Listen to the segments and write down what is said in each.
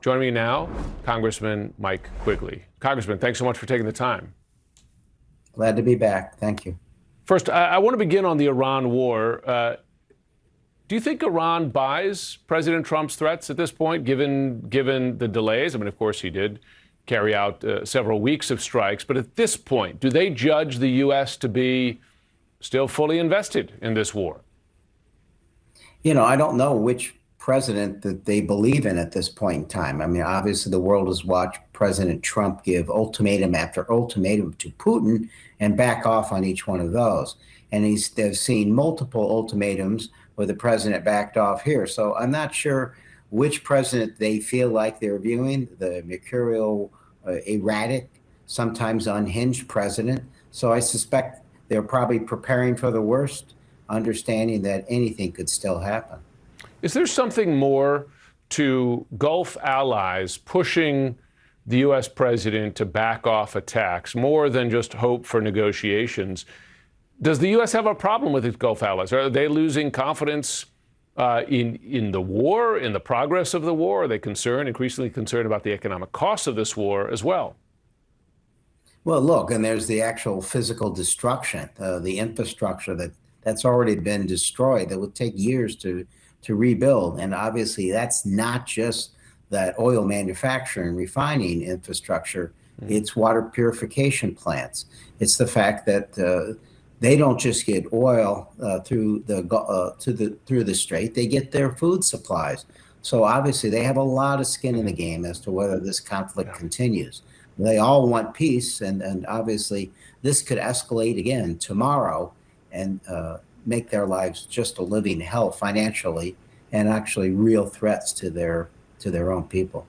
Joining me now, Congressman Mike Quigley. Congressman, thanks so much for taking the time. Glad to be back. Thank you. First, I want to begin on the Iran war. Do you think Iran buys President Trump's threats at this point, given the delays? I mean, of course, he did carry out several weeks of strikes. But at this point, do they judge the U.S. to be still fully invested in this war? You know, I don't know which president that they believe in at this point in time. I mean, obviously, the world has watched President Trump give ultimatum after ultimatum to Putin and back off on each one of those. And they've seen multiple ultimatums where the president backed off here. So I'm not sure which president they feel like they're viewing, the mercurial, erratic, sometimes unhinged president. So I suspect they're probably preparing for the worst, understanding that anything could still happen. Is there something more to Gulf allies pushing the U.S. president to back off attacks, more than just hope for negotiations? Does the U.S. have a problem with its Gulf allies? Are they losing confidence in the war, in the progress of the war? Are they increasingly concerned about the economic costs of this war as well? Well, look, and there's the actual physical destruction, the infrastructure that's already been destroyed that would take years to rebuild. And obviously, that's not just that oil manufacturing, refining infrastructure. It's water purification plants. It's the fact that they don't just get oil through the strait; they get their food supplies. So obviously, they have a lot of skin in the game as to whether this conflict continues. They all want peace, and obviously, this could escalate again tomorrow and make their lives just a living hell financially, and actually real threats to their own people.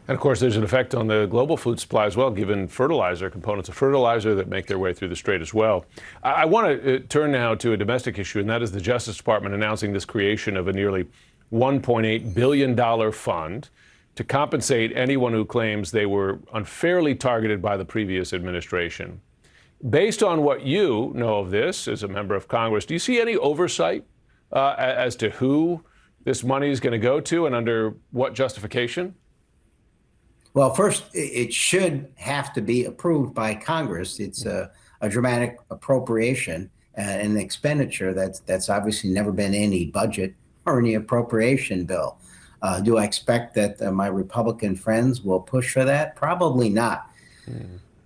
And of course, there's an effect on the global food supply as well, given fertilizer, components of fertilizer that make their way through the strait as well. I want to turn now to a domestic issue, and that is the Justice Department announcing this creation of a nearly $1.8 billion fund to compensate anyone who claims they were unfairly targeted by the previous administration. Based on what you know of this as a member of Congress, do you see any oversight as to who this money is going to go to and under what justification? Well, first, it should have to be approved by Congress. It's a dramatic appropriation and an expenditure that's obviously never been any budget or any appropriation bill. Do I expect that my Republican friends will push for that? Probably not.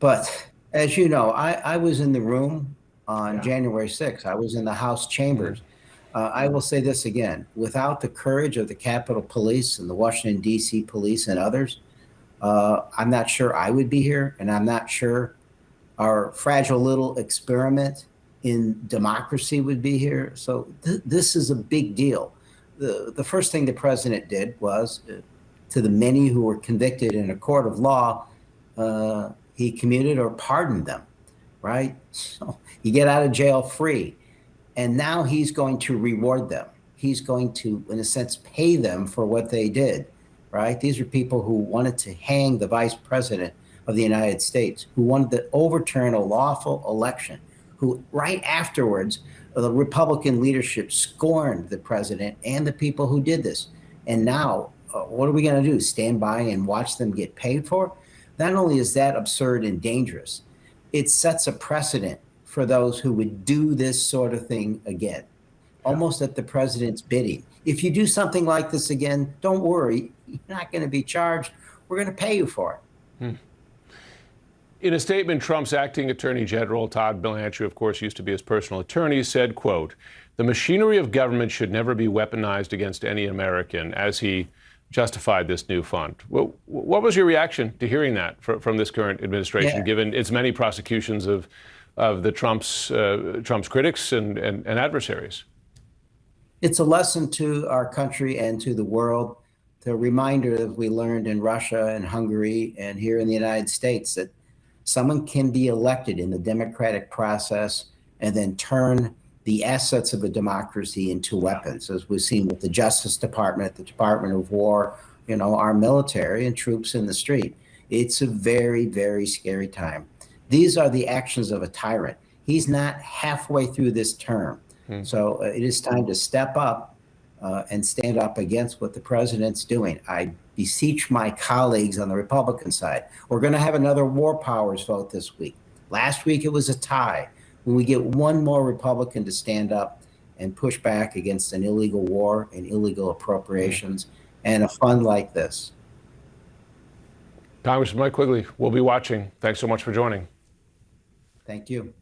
But as you know, I was in the room on January 6th. I was in the House chambers. I will say this again. Without the courage of the Capitol Police and the Washington, D.C. police and others, I'm not sure I would be here, and I'm not sure our fragile little experiment in democracy would be here. So this is a big deal. The first thing the president did was, to the many who were convicted in a court of law, he commuted or pardoned them, right? So you get out of jail free. And now he's going to reward them. He's going to, in a sense, pay them for what they did, right? These are people who wanted to hang the vice president of the United States, who wanted to overturn a lawful election, who right afterwards, the Republican leadership scorned the president and the people who did this. And now, what are we going to do? Stand by and watch them get paid for? Not only is that absurd and dangerous, it sets a precedent for those who would do this sort of thing again, almost at the president's bidding. If you do something like this again, don't worry, you're not going to be charged. We're going to pay you for it. In a statement, Trump's acting attorney general, Todd Blanche, who of course used to be his personal attorney, said, quote, "The machinery of government should never be weaponized against any American," as he justified this new fund. Well, what was your reaction to hearing that from this current administration, given its many prosecutions of the Trump's critics and adversaries? It's a lesson to our country and to the world, the reminder that we learned in Russia and Hungary and here in the United States, that someone can be elected in the democratic process and then turn the assets of a democracy into weapons, as we've seen with the Justice Department, the Department of War, our military and troops in the street. It's a very, very scary time. These are the actions of a tyrant. He's not halfway through this term. So it is time to step up and stand up against what the president's doing. I beseech my colleagues on the Republican side. We're going to have another war powers vote this week. Last week it was a tie. When we get one more Republican to stand up and push back against an illegal war and illegal appropriations and a fund like this. Congressman Mike Quigley, we'll be watching. Thanks so much for joining. Thank you.